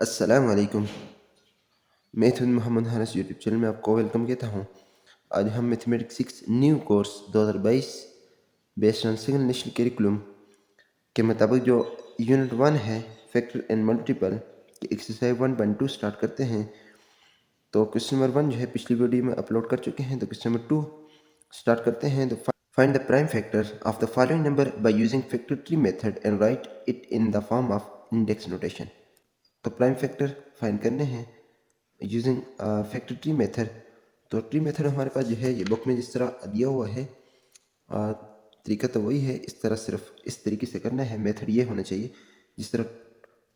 अस्सलाम वालेकुम। मैं खुद मोहम्मद हारिस यूट्यूब चैनल में आपको वेलकम कहता हूँ। आज हम mathematics 6 new course 2022 based on single national curriculum के मुताबिक जो यूनिट 1 है फैक्टर एंड मल्टीपल की एक्सरसाइज 1.2 स्टार्ट करते हैं। तो क्वेश्चन नंबर 1 जो है पिछली वीडियो में अपलोड कर चुके हैं। तो क्वेश्चन नंबर 2 स्टार्ट करते हैं। तो find the prime factor of the following number by using factor tree method and right it in the form of index notation. तो प्राइम फैक्टर फाइंड करने हैं यूजिंग फैक्टर ट्री मेथड। तो tree method हमारे पास जो है ये book में जिस तरह दिया हुआ है तरीका तो वही है। इस तरह सिर्फ इस तरीके से करना है। मेथड ये होना चाहिए जिस तरह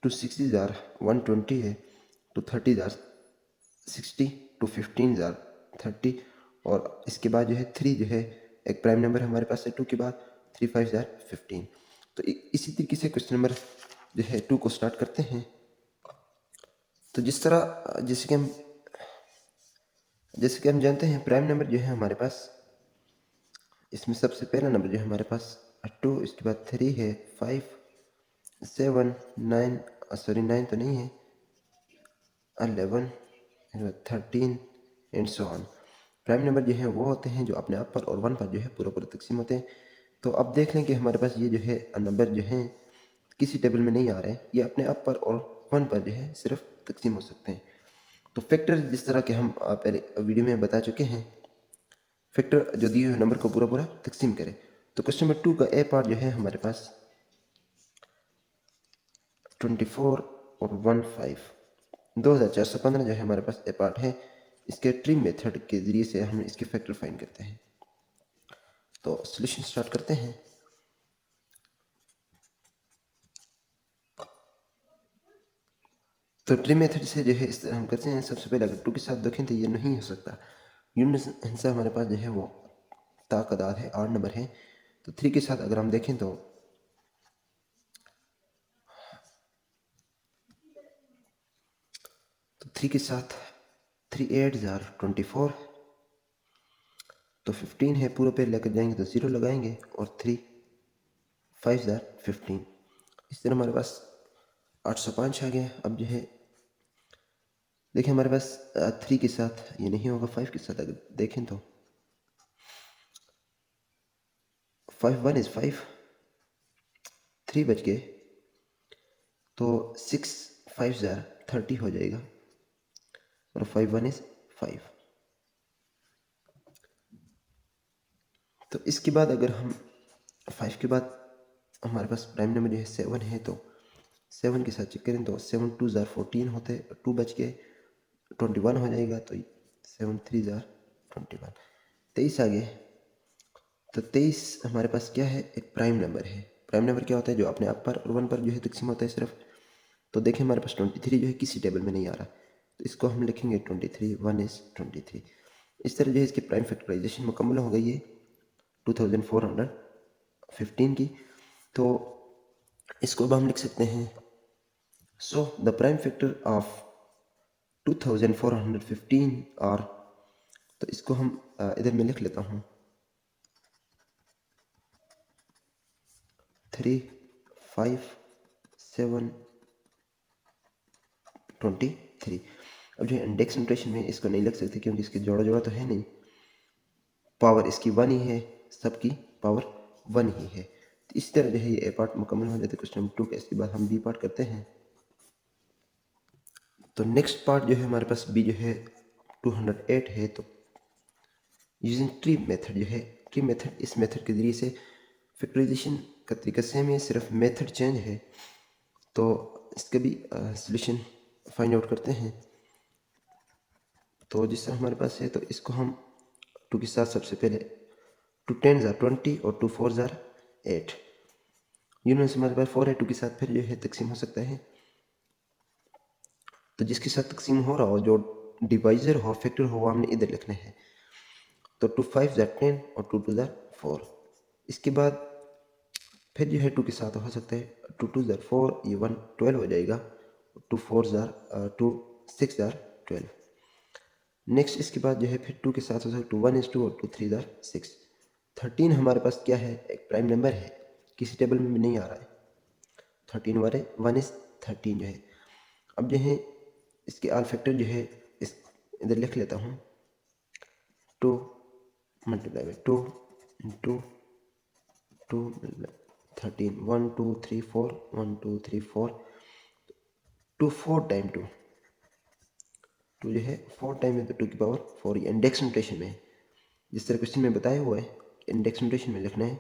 टू 60,120 है, टू 30,60, टू 15,30 और इसके बाद जो है 3 जो है एक प्राइम नंबर हमारे पास है। 2 के बाद 3 5,15। तो इसी तरीके से क्वेश्चन नंबर जो है 2 को स्टार्ट करते हैं। तो जैसे कि हम जानते हैं प्राइम नंबर जो है हमारे पास, इसमें सबसे पहला नंबर जो है हमारे पास 2, इसके बाद 3 है, 5 7 9, सॉरी 9 तो नहीं है, 11 13 and so on. Prime number जो है वो होते हैं जो अपने आप पर और 1 पर जो है पूरा पूरा तकसीम होते हैं। तो अब देख लें कि हमारे पास ये जो है नंबर जो हैं किसी टेबल में नहीं आ रहे हैं, ये अपने आप पर और 1 पर जो है सिर्फ तकसीम हो सकते हैं। तो फैक्टर जिस तरह के हम पहले वीडियो में बता चुके हैं, फैक्टर जो दिए हुए नंबर को पूरा पूरा तकसीम करें। तो क्वेश्चन नंबर 2 का ए पार्ट जो है हमारे पास 24 और 15 2415 जो है हमारे पास ए पार्ट है। इसके ट्री मेथड के ज़रिए से हम इसके फैक्टर फाइंड करते हैं। तो सॉल्यूशन स्टार्ट करते हैं। तो ट्री मेथड से जो है इस तरह हम करते हैं। सबसे पहले अगर 2 के साथ देखें तो ये नहीं हो सकता। यूनिट आंसर हमारे पास जो है वो ताकदार है, 8 नंबर है। तो 3 के साथ अगर हम देखें तो 3 के साथ 3 8 24, तो 15 है, पूरे पे लेकर जाएंगे तो 0 लगाएंगे और 3 5 15। इस तरह हमारे पास 805 आ गया। अब जो है देखिए हमारे पास 3 के साथ ये नहीं होगा। 5 के साथ अगर देखें तो 5 1 इज़ 5, 3 बच गए तो 6 5 30 हो जाएगा और 5 1 इज़ 5। तो इसके बाद अगर हम 5 के बाद हमारे पास प्राइम नंबर जो है 7 है, तो 7 के साथ चेक करें तो 7 2 14 होते, 2 बच के 21 हो जाएगा। तो 7 3 21, 23 आ गए। तो 23 हमारे पास क्या है, एक प्राइम नंबर है। प्राइम नंबर क्या होता है, जो अपने आप पर और 1 पर जो है तकसीम होता है सिर्फ। तो देखें हमारे पास 23 जो है किसी टेबल में नहीं आ रहा, तो इसको हम लिखेंगे 23 1 इज़ 23। इस तरह जो है इसकी प्राइम फैक्टराइजेशन मुकम्मल हो गई है 2415 की। तो इसको अब हम लिख सकते हैं। So the prime factor of 2415 और, तो इसको हम इधर में लिख लेता हूँ 3 5 7 23। अब जो है इंडेक्स नोटेशन में इसको नहीं लिख सकते क्योंकि इसकी जोड़ा जोड़ा तो है नहीं, पावर इसकी 1 ही है, सबकी पावर 1 ही है। तो इस तरह जो है ये ए पार्ट मुकम्मल हो जाता है क्वेश्चन नंबर 2 के। इसके बाद हम बी पार्ट करते हैं। तो नेक्स्ट पार्ट जो है हमारे पास बी जो है 208 है। तो यूजिंग ट्री मेथड जो है, ट्री मेथड, इस मेथड के ज़रिए से फैक्टराइजेशन का तरीका सेम है, सिर्फ मेथड चेंज है। तो इसका भी सॉल्यूशन फाइंड आउट करते हैं। तो जिस तरह हमारे पास है, तो इसको हम 2 के साथ सबसे पहले 2 10 20 और 2 4 8। यूनिट से हमारे पास 4 है, 2 के साथ फिर जो है तकसीम हो सकता है। तो जिसके साथ तकसीम हो रहा हो, जो डिवाइज़र हो, फैक्टर हो, वो हमने इधर लिखना है। तो 2 5 10 और 2 2 4। इसके बाद फिर जो है 2 के साथ हो सकता है 2 2 4, ये 1 12 हो जाएगा। 2 4 2 6 12। नेक्स्ट इसके बाद जो है फिर 2 के साथ हो सकता है 2 1 इज़ 2 और 2 3 6। 13 हमारे पास क्या है, एक प्राइम नंबर है, किसी टेबल में भी नहीं आ रहा है। 13 1 इज़ 13 जो है। अब जो है इसके आल फैक्टर जो है इस इधर लिख लेता हूँ, 2 मल्टीप्लाई बाई 2 इंटू 2 13, 1 2 3 4 1 2 3 4 2 4 टाइम 2 जो है 4 टाइम है तो 2 की पावर 4, ये इंडेक्स नोटेशन में है। जिस तरह क्वेश्चन में बताया हुआ है इंडेक्स नोटेशन में लिखना है,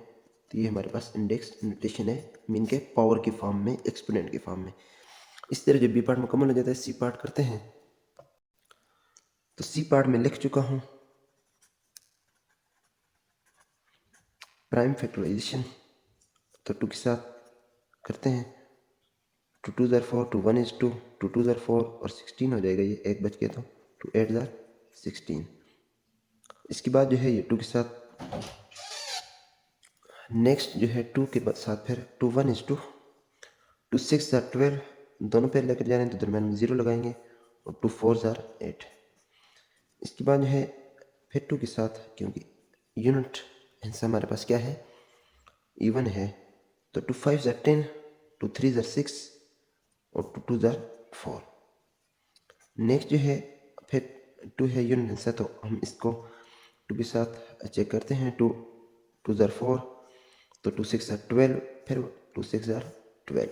तो ये हमारे पास इंडेक्स नोटेशन है मीन के पावर की फॉर्म में, एक्सपोनेंट की फॉर्म में। इस तरह जब बी पार्ट मुकम्मल हो जाता है सी पार्ट करते हैं। तो सी पार्ट में लिख चुका हूँ प्राइम फैक्टराइजेशन, तो 2 के साथ करते हैं, 2 2 ज़ार 4, 2 1 is 2, 2 2 ज़ार 4 और 16 हो जाएगा, ये एक बच गया तो 2 8 ज़ार 16। इसके बाद जो है ये 2 के साथ नेक्स्ट जो है 2 के साथ फिर 2 1 is 2, 2 6 ज़ार 12, दोनों पैर लेकर जा रहे हैं तो दरम्यान में 0 लगाएंगे और 2 4 ज़ार 8। इसके बाद जो है फिर 2 के साथ, क्योंकि यूनिट हिस्सा हमारे पास क्या है, इवन है, तो 2 5 ज़ार 10, 2 3 ज़ार 6 और 2 2 ज़ार 4। नेक्स्ट जो है फिर 2 है यूनिट हिस्सा, तो हम इसको 2 के साथ चेक करते हैं, 2 2 ज़ार 4, तो 2 6 ज़ार 12, फिर 2 6 ज़ार 12।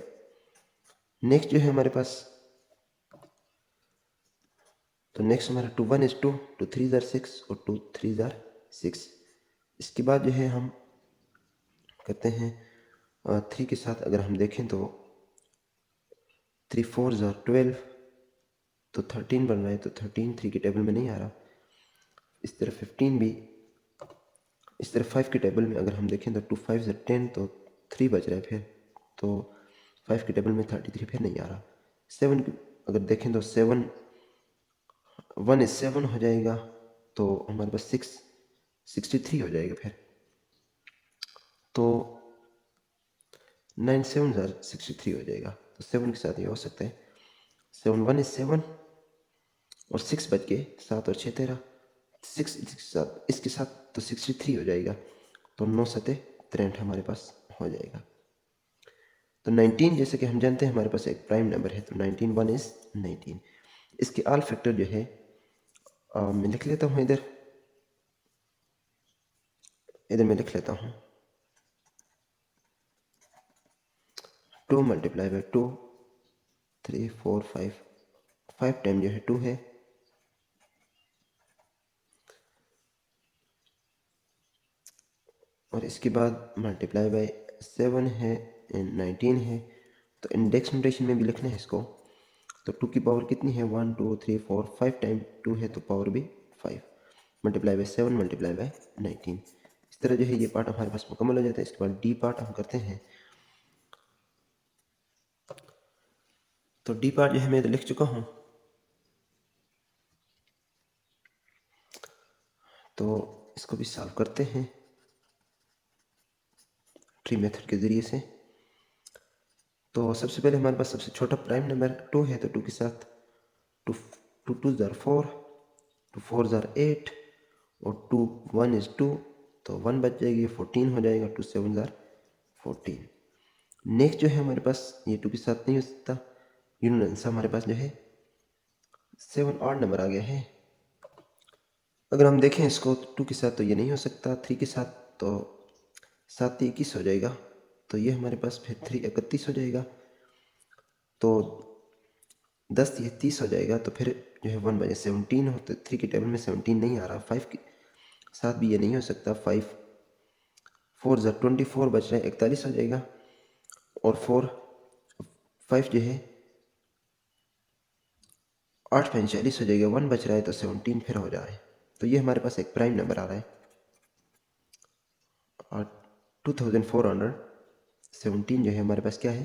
नेक्स्ट जो है हमारे पास, तो नेक्स्ट हमारा 2 1 is 2, 2 3 ज़ार 6 और 2 3 ज़ार 6। इसके बाद जो है हम करते हैं 3 के साथ, अगर हम देखें तो 3 4 ज़ार 12, तो 13 बन रहा है, तो 13 3 की टेबल में नहीं आ रहा। इस तरह 15 भी, इस तरह 5 की टेबल में अगर हम देखें तो 2 5 ज़ार 10, तो 3 बच रहा है फिर, तो 5 की टेबल में 33 फिर नहीं आ रहा। 7 अगर देखें तो 7 1 is 7 हो जाएगा, तो हमारे पास 63 हो जाएगा फिर, तो 9 7 ज़ार 63 हो जाएगा। तो 7 के साथ ये हो सकता है, 7 1 is 7 और 6 बच गए, 7 और 6 13, 6 इसके साथ तो 63 हो जाएगा, तो 9 7 63 हमारे पास हो जाएगा। तो 19 जैसे कि हम जानते हैं हमारे पास एक प्राइम नंबर है, तो 19 1 is 19। इसके आल फैक्टर जो है मैं लिख लेता हूँ, इधर मैं लिख लेता हूँ 2 मल्टीप्लाई बाई 2 3 4 5 टाइम जो है 2 है, और इसके बाद मल्टीप्लाई बाई 7 है एंड 19 है। तो इंडेक्स नोटेशन में भी लिखना है इसको, तो 2 की पावर कितनी है, 1 2 3 4 5 टाइम 2 है, तो पावर भी 5 मल्टीप्लाई बाई 7 मल्टीप्लाई बाई 19। इस तरह जो है ये पार्ट हमारे पास मुकम्मल हो जाता है। इसके बाद डी पार्ट हम करते हैं, तो डी पार्ट जो है मैं तो लिख चुका हूँ, तो इसको भी सॉल्व करते हैं ट्री मेथड के ज़रिए से। तो सबसे पहले हमारे पास सबसे छोटा प्राइम नंबर 2 है, तो 2 के साथ 2 2 2 ज़ार 4, 2 4 ज़ार 8 और 2 1 is 2, तो 1 बच जाएगी, 14 हो जाएगा, 2 7 ज़ार 14। नेक्स्ट जो है हमारे पास ये 2 के साथ नहीं हो सकता, यूनिट आंसर हमारे पास जो है 7 ऑड नंबर आ गया है। अगर हम देखें इसको 2 के साथ तो ये नहीं हो सकता, 3 के साथ तो 7 21 हो जाएगा, तो ये हमारे पास फिर 3 31 हो जाएगा, तो 10 ये 30 हो जाएगा, तो फिर जो है 1 बजे 17 हो, तो 3 की टेबल में 17 नहीं आ रहा। 5 के साथ भी ये नहीं हो सकता, 5 4 ज़ार 24 बच रहा है, 41 हो जाएगा, और 4 5 जो है 8 45 हो जाएगा, 1 बच रहा है, तो 17 फिर हो रहा है। तो ये हमारे पास एक प्राइम नंबर आ रहा है, और 2417 जो है हमारे पास क्या है,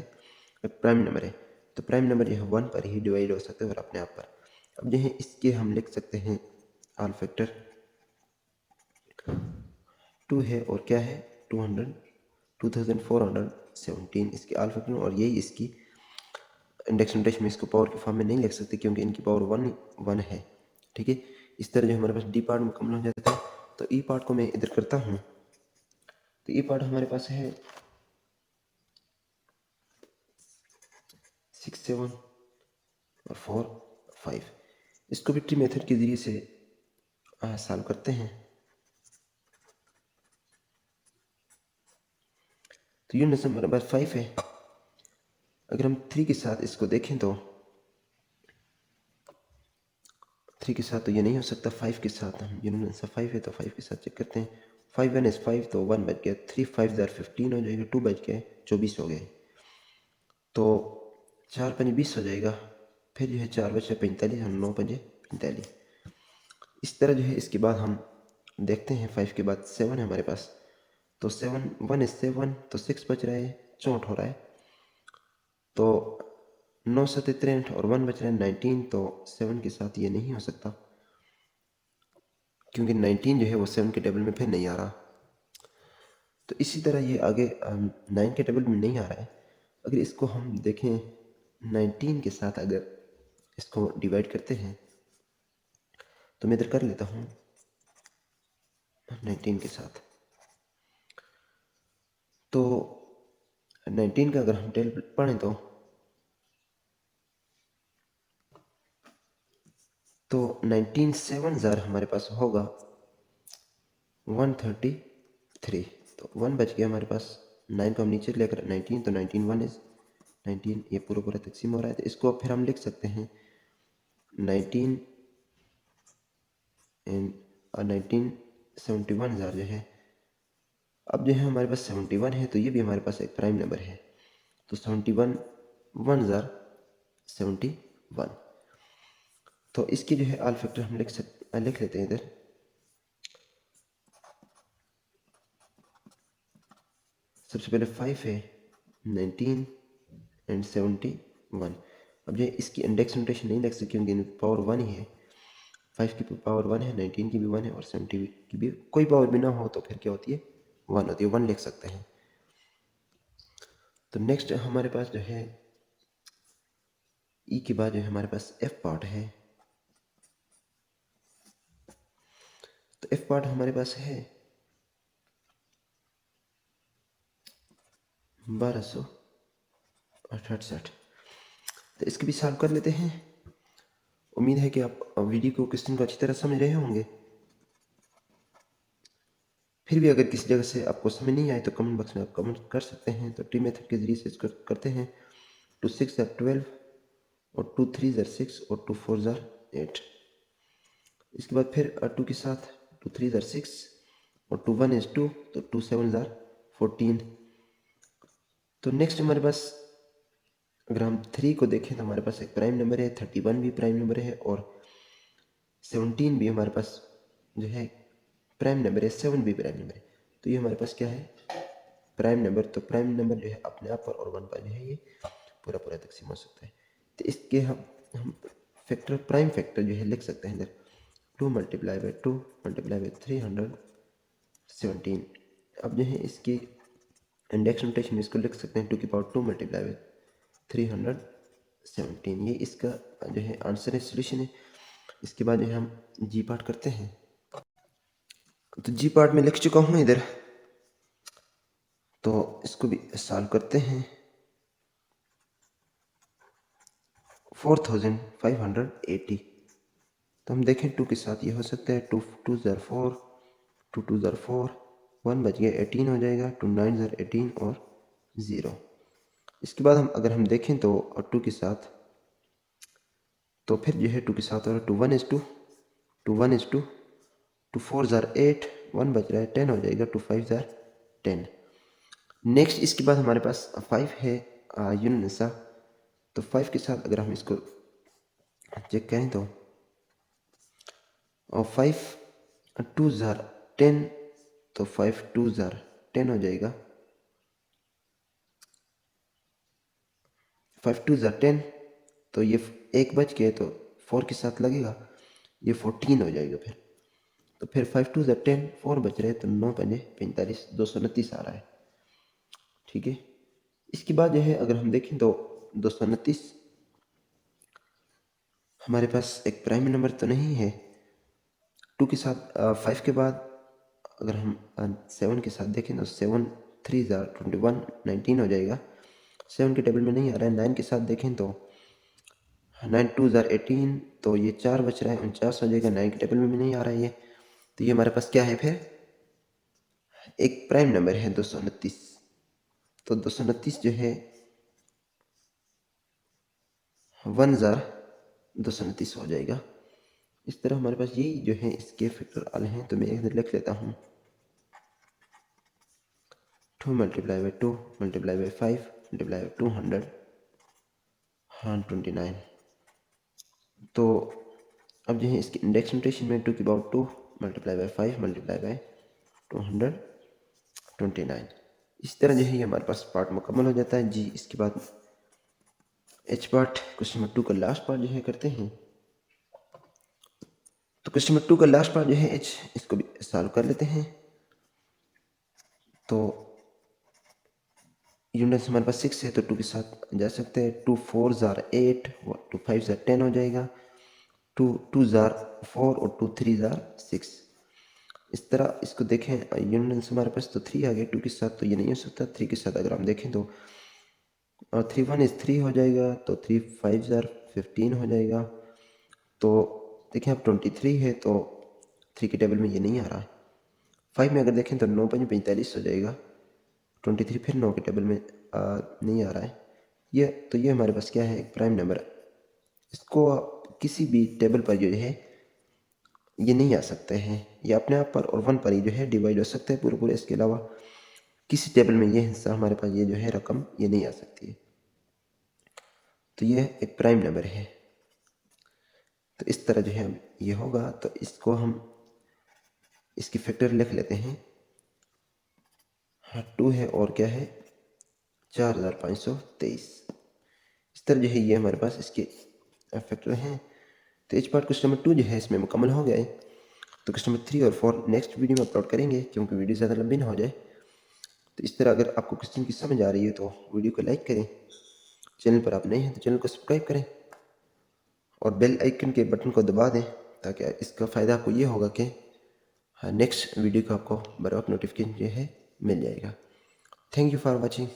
एक प्राइम नंबर है। तो प्राइम नंबर जो है 1 पर ही डिवाइड हो सकते हैं और अपने आप पर। अब जो है इसके हम लिख सकते हैं आल फैक्टर 2 है और क्या है 2417 इसके आल फैक्टर, और यही इसकी इंडेक्स नोटेशन में इसको पावर के फॉर्म में नहीं लिख सकते क्योंकि इनकी पावर 1 है। ठीक है, इस तरह जो हमारे पास डी पार्ट मुकम्मल हो जाता है। तो ई पार्ट को मैं इधर करता हूँ, तो ई पार्ट हमारे पास है 6 7 और 4 5। इसको भी ट्री मेथड के ज़रिए से सॉल्व करते हैं। तो यूनिट नंबर 5 है। अगर हम 3 के साथ इसको देखें तो 3 के साथ तो ये नहीं हो सकता। 5 के साथ हम यूनिट नंबर 5 है तो 5 के साथ चेक करते हैं। 5 1 is 5 तो 1 बच गया। 3 5 ज़ार 15 हो जाएगा। 2 बच गए 24 हो गए। तो 4 5 20 हो जाएगा। फिर जो है 4 बचे 45 और 9 बजे 45। इस तरह जो है इसके बाद हम देखते हैं 5 के बाद 7 है हमारे पास। तो 7 1 is 7 तो 6 बच रहा है। 64 हो रहा है। तो 9 7 63 और 1 बच रहा है 19। तो 7 के साथ ये नहीं हो सकता क्योंकि 19 जो है वो 7 के टेबल में फिर नहीं आ रहा। तो इसी तरह ये आगे 9 के टेबल में नहीं आ रहा है। अगर इसको हम देखें 19 के साथ अगर इसको डिवाइड करते हैं तो मैं इधर कर लेता हूँ 19 के साथ। तो 19 का अगर हम टेबल पढ़ें तो 19 7 ज़ार हमारे पास होगा 133। तो 1 बच गया हमारे पास। 9 को हम नीचे लेकर 19 तो 19 1 इज 19। ये पूरा पूरा तकसीम हो रहा है। तो इसको फिर हम लिख सकते हैं 19 एंड 1971 ज़ार जो है। अब जो है हमारे पास 71 है तो ये भी हमारे पास एक प्राइम नंबर है। तो 71 1 ज़ार 71। तो इसकी जो है ऑल फैक्टर हम लिख लेते हैं इधर। सबसे पहले 5 है 19 एंड 71। अब जो इसकी इंडेक्स नोटेशन नहीं लिख सकते क्योंकि पावर 1 ही है। 5 की पावर 1 है, 19 की भी 1 है और 70 की भी कोई पावर भी ना हो तो फिर क्या होती है 1 होती है। 1 लिख सकते हैं। तो नेक्स्ट हमारे पास जो है ई के बाद जो है हमारे पास एफ पार्ट है। तो एफ पार्ट हमारे पास है 1268। तो इसके भी सॉल्व कर लेते हैं। उम्मीद है कि आप वीडियो को क्वेश्चन को अच्छी तरह समझ रहे होंगे। फिर भी अगर किसी जगह से आपको समझ नहीं आए तो कमेंट बॉक्स में आप कमेंट कर सकते हैं। तो टी मेथड के जरिए से इसको करते हैं। 2 6 ज़ार 12 और 2 3 ज़ार 6 और 2 4 ज़ार 8। इसके बाद फिर 2 के साथ 2 3 ज़ार 6 और 2 1 is 2 तो 2 7 ज़ार 14। तो नेक्स्ट हमारे पास अगर हम 3 को देखें तो हमारे पास एक प्राइम नंबर है। 31 भी प्राइम नंबर है और 17 भी हमारे पास जो है प्राइम नंबर है। 7 भी प्राइम नंबर है। तो ये हमारे पास क्या है प्राइम नंबर। तो प्राइम नंबर जो है अपने आप पर और 1 पर जो है ये पूरा पूरा तकसीम हो सकता है। तो इसके हम फैक्टर प्राइम फैक्टर जो है लिख सकते हैं इधर 2 मल्टीप्लाई बाई 2 मल्टीप्लाई बाई 317। अब जो है इसकी इंडेक्स नोटेशन इसको लिख सकते हैं 2 की पावर 2 मल्टीप्लाई बाई 317। ये इसका जो है आंसर है, सोल्यूशन है। इसके बाद जो है हम जी पार्ट करते हैं। तो जी पार्ट में लिख चुका हूँ इधर। तो इसको भी सॉल्व करते हैं। 4580। तो हम देखें 2 के साथ ये हो सकता है। 2 2 ज़ार 4 2 2 ज़ार 4 1 बच गया 18 हो जाएगा। 2 9 ज़ार 18 और 0। इसके बाद हम अगर हम देखें तो 2 के साथ तो फिर जो है 2 के साथ और 2 1 is 2 2 1 is 2 2 4 ज़ार 8 1 बच रहा है 10 हो जाएगा। 2 5 ज़ार 10। नेक्स्ट इसके बाद हमारे पास 5 है यूनिसा। तो 5 के साथ अगर हम इसको चेक करें तो और 5 2 ज़ार 10 तो 5 2 ज़ार 10 हो जाएगा। 5 2 ज़ार 10 तो ये एक बच गए तो 4 के साथ लगेगा ये 14 हो जाएगा। फिर 5 2 ज़ार 10 4 बच रहे तो 9 पंजे 45 229 आ रहा है। ठीक है। इसके बाद जो है अगर हम देखें तो 229 हमारे पास एक प्राइम नंबर तो नहीं है। 2 के साथ 5 के बाद अगर हम 7 के साथ देखें तो 7 3 ज़ार 21 19 हो जाएगा। 7 के टेबल में नहीं आ रहा है। 9 के साथ देखें तो 9 2 ज़ार 18, तो ये 4 बच रहा है, 49 हो जाएगा। 9 के टेबल में भी नहीं आ रहा है ये, तो ये हमारे पास क्या है फिर, एक प्राइम नंबर है 229। तो 229 जो है 1229 हो जाएगा। इस तरह हमारे पास यही जो है इसके फैक्टर आले हैं, तो मैं इधर लिख लेता हूँ 2 multiply by 2 multiply by 5 multiply by 200, हाँ 29। तो अब जो है इसकी इंडेक्स नोटेशन में 2 की power 2 multiply by 5 multiply by 229। इस तरह जो है ये हमारे पास पार्ट मुकम्मल हो जाता है जी। इसके बाद एच पार्ट क्वेश्चन नंबर 2 का लास्ट पार्ट जो है करते हैं। तो क्वेश्चन नंबर 2 का लास्ट पार्ट जो है एच, इसको भी सॉल्व कर लेते हैं। तो यूनिट्स हमारे पास 6 है, तो 2 के साथ जा सकते हैं। 2 4 ज़ार 8, 2 5 ज़ार 10 हो जाएगा। 2 2 ज़ार 4 और 2 3 ज़ार 6। इस तरह इसको देखें, यूनिट्स हमारे पास तो 3 आ गए, 2 के साथ तो ये नहीं हो सकता। 3 के साथ अगर हम देखें तो 3 1 इज 3 हो जाएगा, तो 3 5 ज़ार 15 हो जाएगा। तो देखें अब 23 है, तो 3 के टेबल में ये नहीं आ रहा है। 5 में अगर देखें तो 9 5 45 हो जाएगा। 23 फिर 9 के टेबल में नहीं आ रहा है ये, तो ये हमारे पास क्या है, एक प्राइम नंबर। इसको किसी भी टेबल पर जो है ये नहीं आ सकते हैं, ये अपने आप पर और 1 पर ही जो है डिवाइड हो सकते हैं पूरे पूरे। इसके अलावा किसी टेबल में ये हिस्सा हमारे पास ये जो है रकम ये नहीं आ सकती है। तो ये एक प्राइम नंबर है। तो इस तरह जो है ये होगा, तो इसको हम इसकी फैक्टर लिख लेते हैं। हाँ 2 है और क्या है 4523। इस तरह जो है ये हमारे पास इसके फैक्टर हैं। तो एच पार्ट क्वेश्चन नंबर 2 जो है इसमें मुकम्मल हो गए। तो क्वेश्चन नंबर 3 और 4 नेक्स्ट वीडियो में अपलोड करेंगे, क्योंकि वीडियो ज़्यादा लंबी ना हो जाए। तो इस तरह अगर आपको क्वेश्चन की समझ आ रही है तो वीडियो को लाइक करें, चैनल पर आप नए हैं तो चैनल को सब्सक्राइब करें और बेल आइकन के बटन को दबा दें, ताकि इसका फ़ायदा आपको ये होगा कि हाँ नेक्स्ट वीडियो का आपको बर वक्त नोटिफिकेशन जो है मिल जाएगा। Thank you for watching.